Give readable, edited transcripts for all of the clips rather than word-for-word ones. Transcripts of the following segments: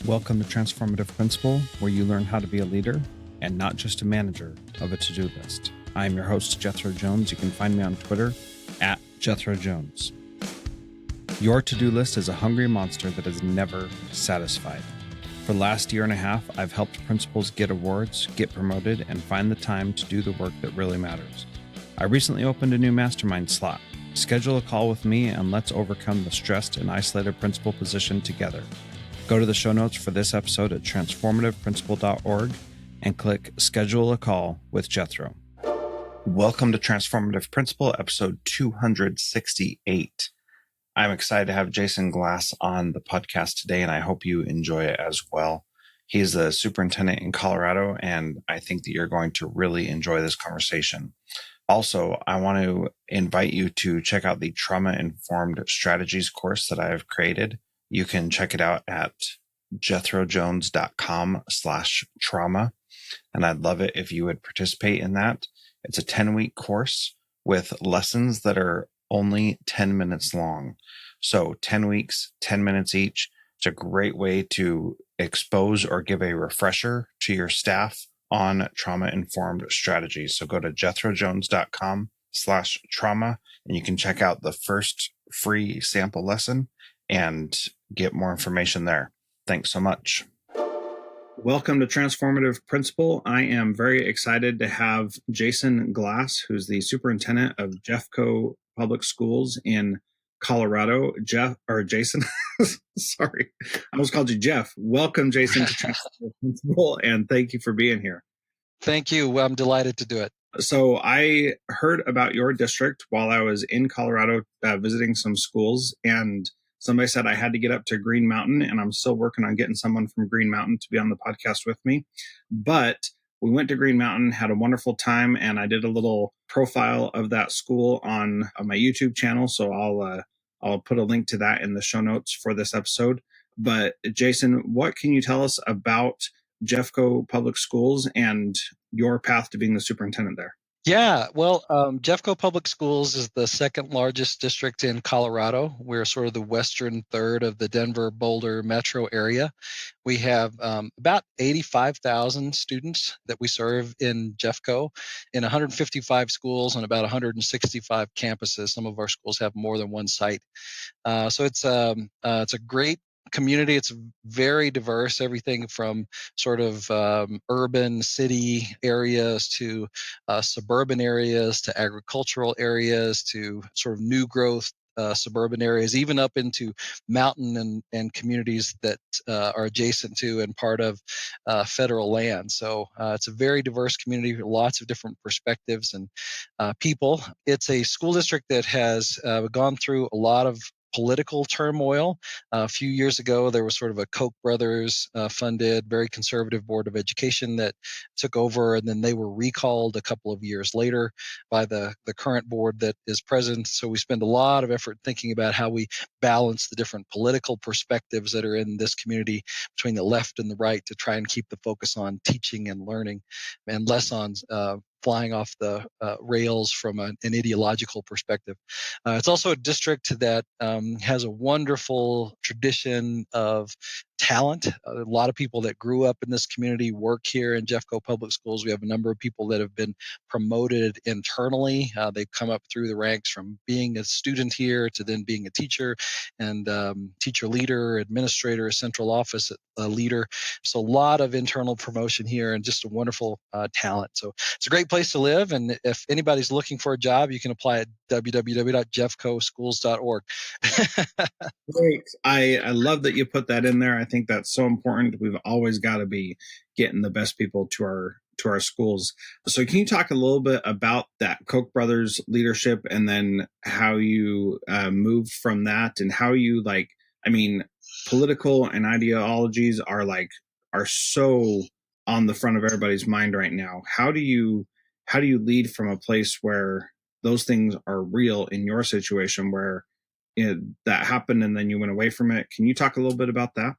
Welcome to Transformative Principal, where you learn how to be a leader and not just a manager of a to-do list. I am your host, Jethro Jones. You can find me on Twitter at Jethro Jones. Your to-do list is a hungry monster that is never satisfied. For the last year and a half, I've helped principals get awards, get promoted, and find the time to do the work that really matters. I recently opened a new mastermind slot. Schedule a call with me and let's overcome the stressed and isolated principal position together. Go to the show notes for this episode at transformativeprincipal.org and click Schedule a Call with Jethro. Welcome to Transformative Principal, episode 268. I'm excited to have Jason Glass on the podcast today, and I hope you enjoy it as well. He is the superintendent in Colorado, and I think that you're going to really enjoy this conversation. Also, I want to invite you to check out the Trauma-Informed Strategies course that I have created. You can check it out at jethrojones.com/trauma. And I'd love it if you would participate in that. It's a 10-week course with lessons that are only 10 minutes long. So 10 weeks, 10 minutes each. It's a great way to expose or give a refresher to your staff on trauma-informed strategies. So go to jethrojones.com/trauma and you can check out the first free sample lesson and get more information there. Thanks so much. Welcome to Transformative Principal. I am very excited to have Jason Glass, who's the superintendent of Jeffco Public Schools in Colorado. Jason, sorry, I almost called you Jeff. Welcome, Jason, to Transformative Principal, and thank you for being here. Thank you. I'm delighted to do it. So I heard about your district while I was in Colorado visiting some schools, and somebody said I had to get up to Green Mountain, and I'm still working on getting someone from Green Mountain to be on the podcast with me. But we went to Green Mountain, had a wonderful time, and I did a little profile of that school on my YouTube channel. So I'll put a link to that in the show notes for this episode. But Jason, what can you tell us about Jeffco Public Schools and your path to being the superintendent there? Yeah, well, Jeffco Public Schools is the second largest district in Colorado. We're sort of the western third of the Denver-Boulder metro area. We have about 85,000 students that we serve in Jeffco in 155 schools and about 165 campuses. Some of our schools have more than one site. So it's a great community. It's very diverse, everything from sort of urban city areas to suburban areas to agricultural areas to sort of new growth suburban areas, even up into mountain and communities that are adjacent to and part of federal land. So it's a very diverse community, lots of different perspectives and people. It's a school district that has gone through a lot of political turmoil. A few years ago, there was sort of a Koch brothers funded, very conservative board of education that took over, and then they were recalled a couple of years later by the current board that is present. So we spend a lot of effort thinking about how we balance the different political perspectives that are in this community between the left and the right to try and keep the focus on teaching and learning and less on flying off the rails from an ideological perspective. It's also a district that has a wonderful tradition of talent. A lot of people that grew up in this community work here in Jeffco Public Schools. We have a number of people that have been promoted internally. They've come up through the ranks from being a student here to then being a teacher and teacher leader, administrator, central office leader. So a lot of internal promotion here and just a wonderful talent. So it's a great place to live. And if anybody's looking for a job, you can apply at www.jeffcoschools.org. Great. I love that you put that in there. I think that's so important. We've always got to be getting the best people to our schools. So can you talk a little bit about that Koch brothers leadership and then how you moved from that and how you political and ideologies are so on the front of everybody's mind right now. How do you lead from a place where those things are real in your situation where that happened and then you went away from it? Can you talk a little bit about that?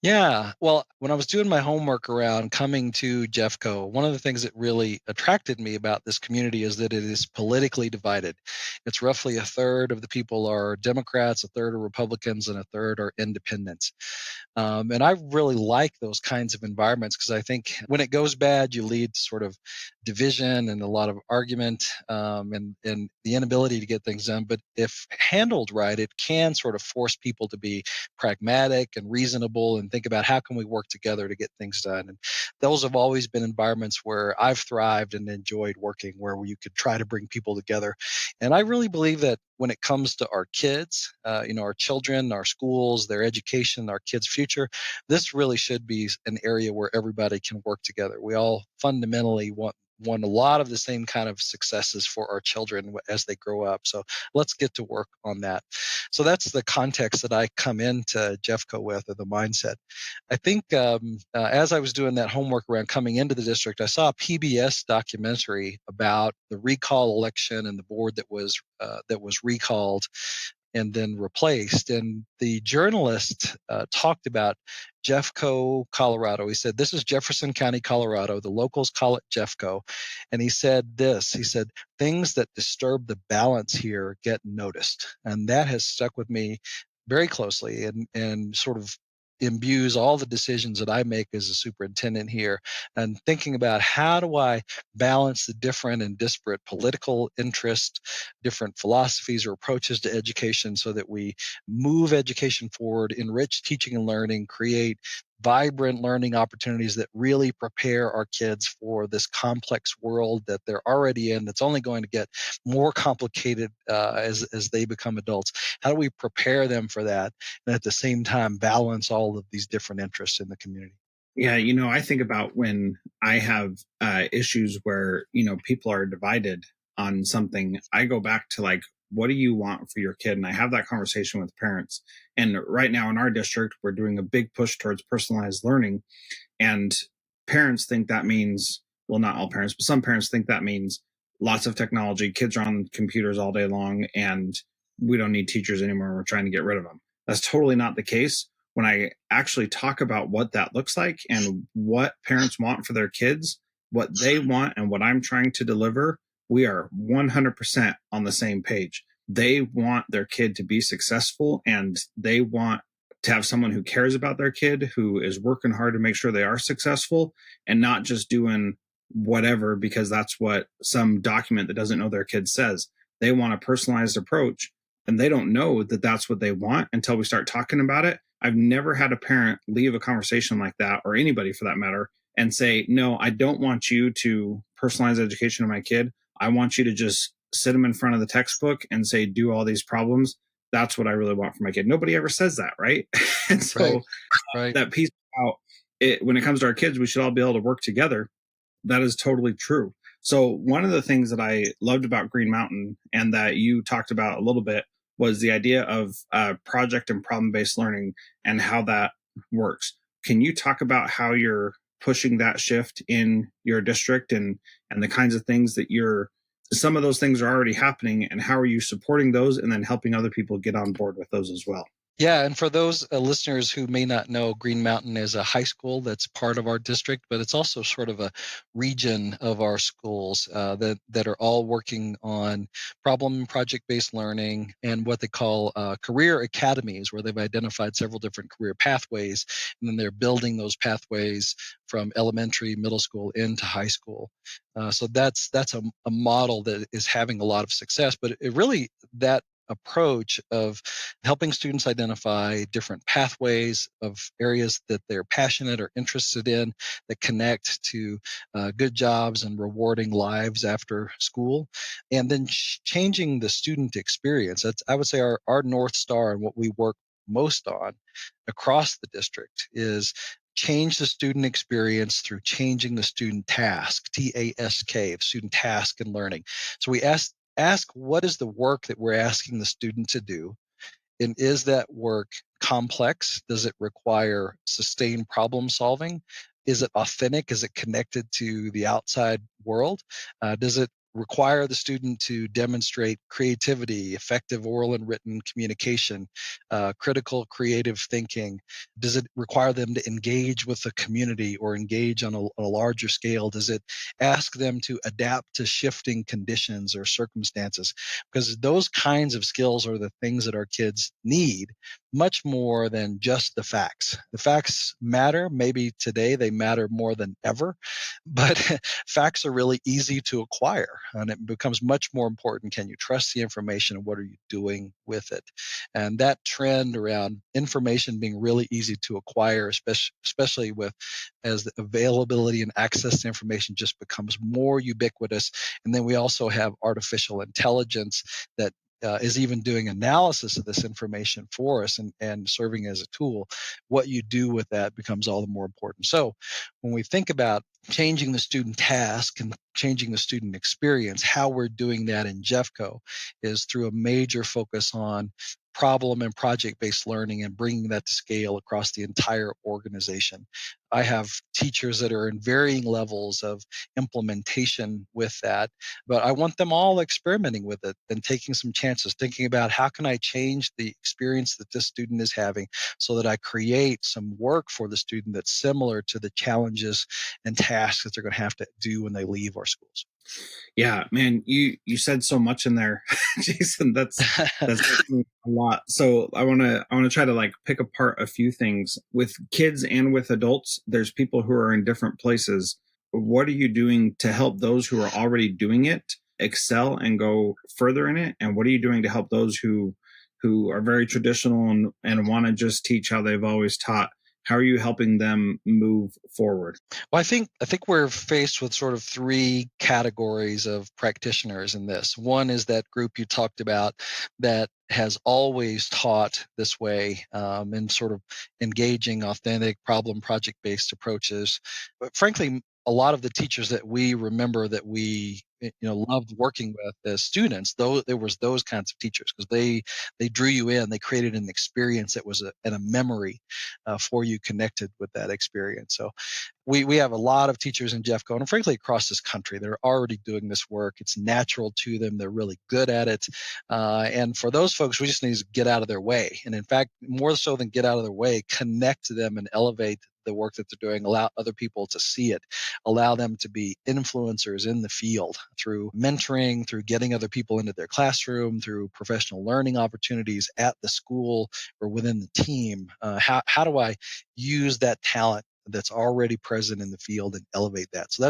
Yeah. Well, when I was doing my homework around coming to Jeffco, one of the things that really attracted me about this community is that it is politically divided. It's roughly a third of the people are Democrats, a third are Republicans, and a third are independents. And I really like those kinds of environments because I think when it goes bad, you lead to sort of division and a lot of argument, and the inability to get things done. But if handled right, it can sort of force people to be pragmatic and reasonable and think about how can we work together to get things done. And those have always been environments where I've thrived and enjoyed working, where you could try to bring people together. And I really believe that when it comes to our kids, our children, our schools, their education, our kids' future, this really should be an area where everybody can work together. We all fundamentally want a lot of the same kind of successes for our children as they grow up. So let's get to work on that. So that's the context that I come into Jeffco with, or the mindset. I think as I was doing that homework around coming into the district, I saw a PBS documentary about the recall election and the board that was recalled and then replaced. And the journalist talked about Jeffco, Colorado. He said, "This is Jefferson County, Colorado. The locals call it Jeffco." And he said this, he said, "Things that disturb the balance here get noticed." And that has stuck with me very closely, and sort of imbues all the decisions that I make as a superintendent here, and thinking about how do I balance the different and disparate political interests, different philosophies or approaches to education, so that we move education forward, enrich teaching and learning, create vibrant learning opportunities that really prepare our kids for this complex world that they're already in, that's only going to get more complicated as they become adults. How do we prepare them for that, and at the same time balance all of these different interests in the community? Yeah, I think about when I have issues where, people are divided on something, I go back to like, what do you want for your kid? And I have that conversation with parents. And right now in our district, we're doing a big push towards personalized learning. And parents think that means, well, not all parents, but some parents think that means lots of technology. Kids are on computers all day long and we don't need teachers anymore. We're trying to get rid of them. That's totally not the case. When I actually talk about what that looks like and what parents want for their kids, what they want and what I'm trying to deliver, we are 100% on the same page. They want their kid to be successful and they want to have someone who cares about their kid, who is working hard to make sure they are successful and not just doing whatever because that's what some document that doesn't know their kid says. They want a personalized approach and they don't know that that's what they want until we start talking about it. I've never had a parent leave a conversation like that, or anybody for that matter, and say, no, I don't want you to personalize education of my kid. I want you to just sit them in front of the textbook and say, do all these problems. That's what I really want for my kid. Nobody ever says that, right? And so Right. Right. that piece about it, when it comes to our kids, we should all be able to work together. That is totally true. So one of the things that I loved about Green Mountain and that you talked about a little bit was the idea of project and problem-based learning and how that works. Can you talk about how you're pushing that shift in your district and the kinds of things that some of those things are already happening and how are you supporting those and then helping other people get on board with those as well? Yeah, and for those listeners who may not know, Green Mountain is a high school that's part of our district, but it's also sort of a region of our schools that are all working on problem and project-based learning and what they call career academies, where they've identified several different career pathways, and then they're building those pathways from elementary, middle school into high school. So that's a model that is having a lot of success, but it really that approach of helping students identify different pathways of areas that they're passionate or interested in that connect to good jobs and rewarding lives after school, and then changing the student experience. That's, I would say, our North Star and what we work most on across the district is change the student experience through changing the student task, TASK, student task and learning. So we ask what is the work that we're asking the student to do, and is that work complex? Does it require sustained problem solving? Is it authentic? Is it connected to the outside world? Does it require the student to demonstrate creativity, effective oral and written communication, critical creative thinking? Does it require them to engage with the community or engage on a larger scale? Does it ask them to adapt to shifting conditions or circumstances? Because those kinds of skills are the things that our kids need much more than just the facts. The facts matter. Maybe today they matter more than ever, but facts are really easy to acquire, and it becomes much more important. Can you trust the information and what are you doing with it? And that trend around information being really easy to acquire, especially with as the availability and access to information just becomes more ubiquitous. And then we also have artificial intelligence that is even doing analysis of this information for us and serving as a tool. What you do with that becomes all the more important. So when we think about changing the student task and changing the student experience, how we're doing that in Jeffco is through a major focus on problem and project-based learning and bringing that to scale across the entire organization. I have teachers that are in varying levels of implementation with that, but I want them all experimenting with it and taking some chances, thinking about how can I change the experience that this student is having so that I create some work for the student that's similar to the challenges and tasks that they're going to have to do when they leave our schools. Yeah, man, you said so much in there, Jason. That's a lot. So I want to try to like pick apart a few things with kids and with adults. There's people who are in different places. What are you doing to help those who are already doing it excel and go further in it? And what are you doing to help those who are very traditional and want to just teach how they've always taught? How are you helping them move forward? Well, I think we're faced with sort of three categories of practitioners in this. One is that group you talked about that has always taught this way, in sort of engaging authentic problem project-based approaches. But frankly, a lot of the teachers that we remember that we loved working with as students, though there was those kinds of teachers because they drew you in, they created an experience that was and a memory for you connected with that experience. So we have a lot of teachers in Jeffco and frankly across this country that are already doing this work. It's natural to them. They're really good at it. And for those folks, we just need to get out of their way. And in fact, more so than get out of their way, connect to them and elevate the work that they're doing, allow other people to see it, allow them to be influencers in the field through mentoring, through getting other people into their classroom, through professional learning opportunities at the school or within the team. How do I use that talent that's already present in the field and elevate that? So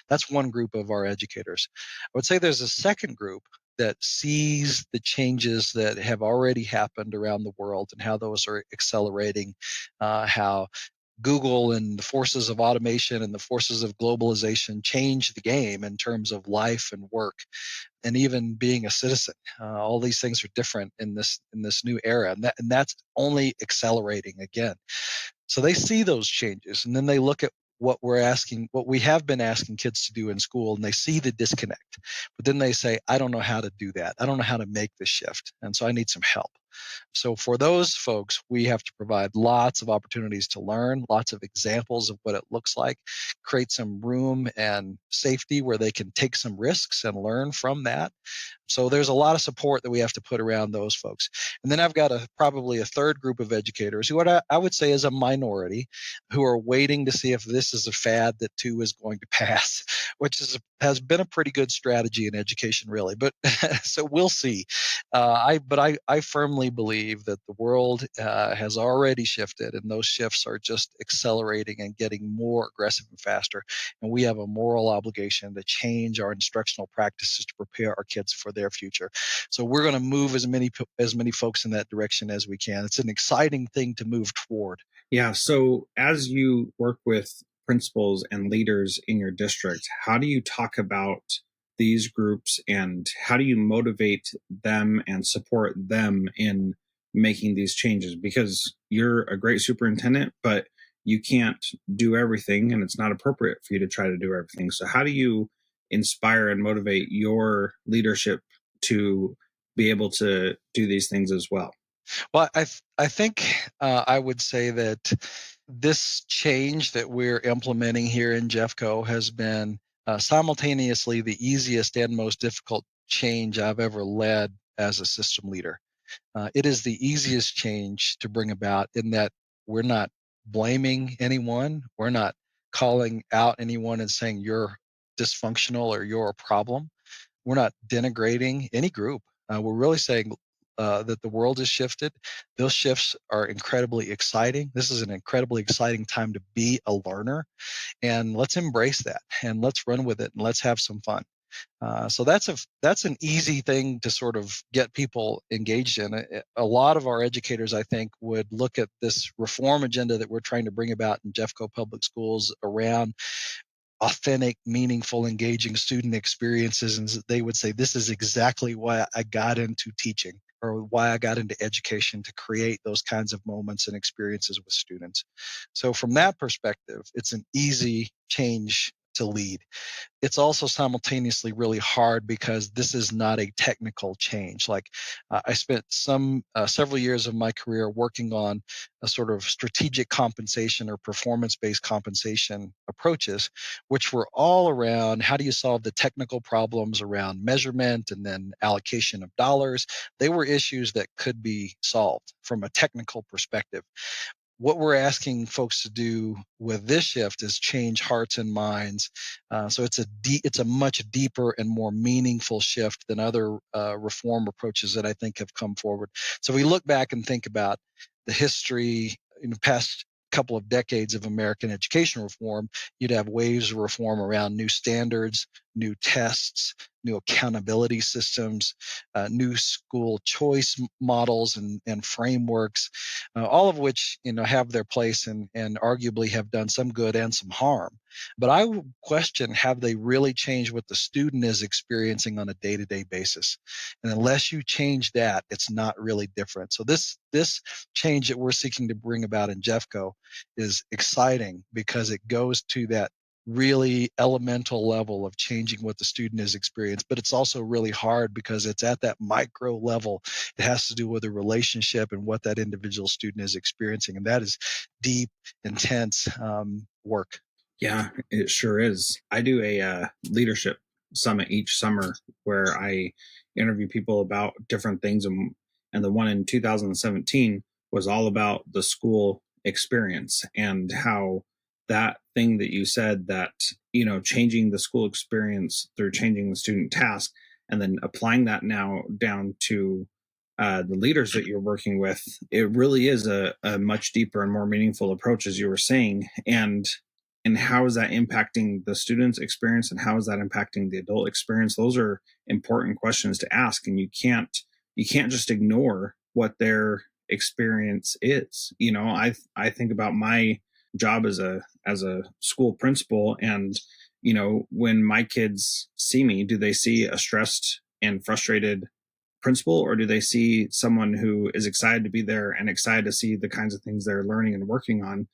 that's one group of our educators. I would say there's a second group that sees the changes that have already happened around the world and how those are accelerating, how Google and the forces of automation and the forces of globalization change the game in terms of life and work and even being a citizen. All these things are different in this new era, and that's only accelerating again. So they see those changes, and then they look at what we have been asking kids to do in school, and they see the disconnect. But then they say, I don't know how to do that. I don't know how to make this shift. And so I need some help. So for those folks, we have to provide lots of opportunities to learn, lots of examples of what it looks like, create some room and safety where they can take some risks and learn from that. So there's a lot of support that we have to put around those folks. And then I've got probably a third group of educators who I would say is a minority who are waiting to see if this is a fad that too is going to pass, which has been a pretty good strategy in education, really. But so we'll see. I firmly believe that the world has already shifted, and those shifts are just accelerating and getting more aggressive and faster. And we have a moral obligation to change our instructional practices to prepare our kids for their future. So we're going to move as many folks in that direction as we can. It's an exciting thing to move toward. Yeah. So as you work with principals and leaders in your district, how do you talk about these groups and how do you motivate them and support them in making these changes? Because you're a great superintendent, but you can't do everything and it's not appropriate for you to try to do everything. So how do you inspire and motivate your leadership to be able to do these things as well? Well, I think I would say that this change that we're implementing here in Jeffco has been simultaneously the easiest and most difficult change I've ever led as a system leader. It is the easiest change to bring about in that we're not blaming anyone. We're not calling out anyone and saying you're dysfunctional or you're a problem. We're not denigrating any group. We're really saying that the world has shifted. Those shifts are incredibly exciting. This is an incredibly exciting time to be a learner, and let's embrace that and let's run with it and let's have some fun. So that's an easy thing to sort of get people engaged in. A lot of our educators, I think, would look at this reform agenda that we're trying to bring about in Jeffco Public Schools around authentic, meaningful, engaging student experiences, and they would say, this is exactly why I got into teaching or why I got into education, to create those kinds of moments and experiences with students. So from that perspective, it's an easy change to lead. It's also simultaneously really hard because this is not a technical change. Like I spent several years of my career working on a sort of strategic compensation or performance-based compensation approaches, which were all around how do you solve the technical problems around measurement and then allocation of dollars. They were issues that could be solved from a technical perspective. What we're asking folks to do with this shift is change hearts and minds. So it's a much deeper and more meaningful shift than other reform approaches that I think have come forward. So we look back and think about the history in the past couple of decades of American education reform. You'd have waves of reform around new standards, new tests, new accountability systems, new school choice models and frameworks, all of which have their place and arguably have done some good and some harm. But I would question, have they really changed what the student is experiencing on a day-to-day basis? And unless you change that, it's not really different. So this change that we're seeking to bring about in Jeffco is exciting because it goes to that really elemental level of changing what the student is experiencing. But it's also really hard because it's at that micro level. It has to do with the relationship and what that individual student is experiencing. And that is deep, intense work. Yeah, it sure is. I do a leadership summit each summer where I interview people about different things. And the one in 2017 was all about the school experience and how that thing that you said, that, changing the school experience through changing the student task and then applying that now down to the leaders that you're working with, it really is a much deeper and more meaningful approach, as you were saying. And how is that impacting the student's experience, and how is that impacting the adult experience? Those are important questions to ask, and you can't just ignore what their experience is. I think about my job as a school principal, and when my kids see me, do they see a stressed and frustrated principal, or do they see someone who is excited to be there and excited to see the kinds of things they're learning and working on?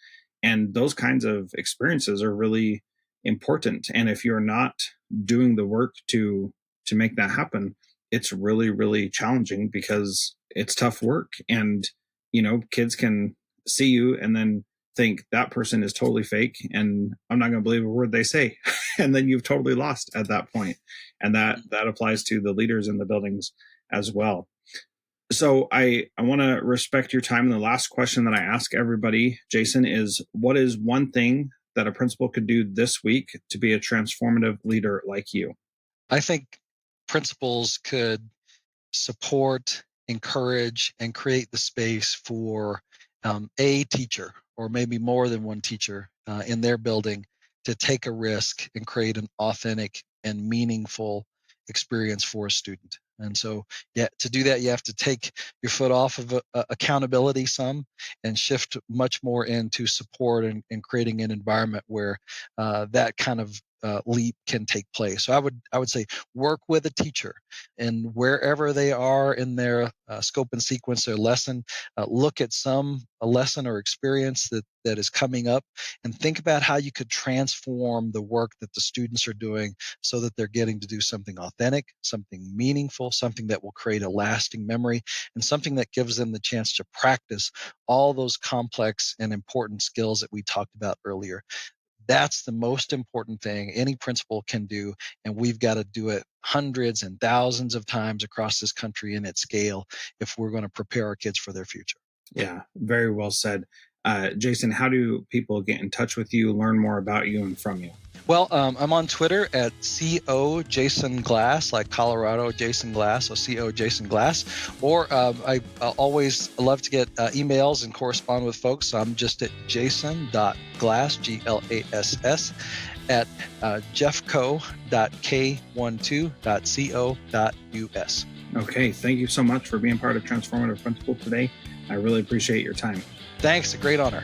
And those kinds of experiences are really important. And if you're not doing the work to make that happen, it's really, really challenging because it's tough work. And kids can see you and then think that person is totally fake and I'm not going to believe a word they say. And then you've totally lost at that point. And that applies to the leaders in the buildings as well. So I want to respect your time. And the last question that I ask everybody, Jason, is what is one thing that a principal could do this week to be a transformative leader like you? I think principals could support, encourage, and create the space for a teacher, or maybe more than one teacher in their building, to take a risk and create an authentic and meaningful experience for a student. And so, yeah, to do that, you have to take your foot off of accountability some and shift much more into support and creating an environment where that kind of leap can take place. So I would say work with a teacher, and wherever they are in their scope and sequence, their lesson, look at a lesson or experience that is coming up, and think about how you could transform the work that the students are doing so that they're getting to do something authentic, something meaningful, something that will create a lasting memory, and something that gives them the chance to practice all those complex and important skills that we talked about earlier. That's the most important thing any principal can do, and we've got to do it hundreds and thousands of times across this country and at scale if we're going to prepare our kids for their future. Yeah, very well said. Jason, how do people get in touch with you, learn more about you and from you? Well, I'm on Twitter at CO Jason Glass, like Colorado Jason Glass, so CO Jason Glass. Or I always love to get emails and correspond with folks. So I'm just at jason.glass, GLASS, at jeffco.k12.co.us. Okay, thank you so much for being part of Transformative Principal today. I really appreciate your time. Thanks, a great honor.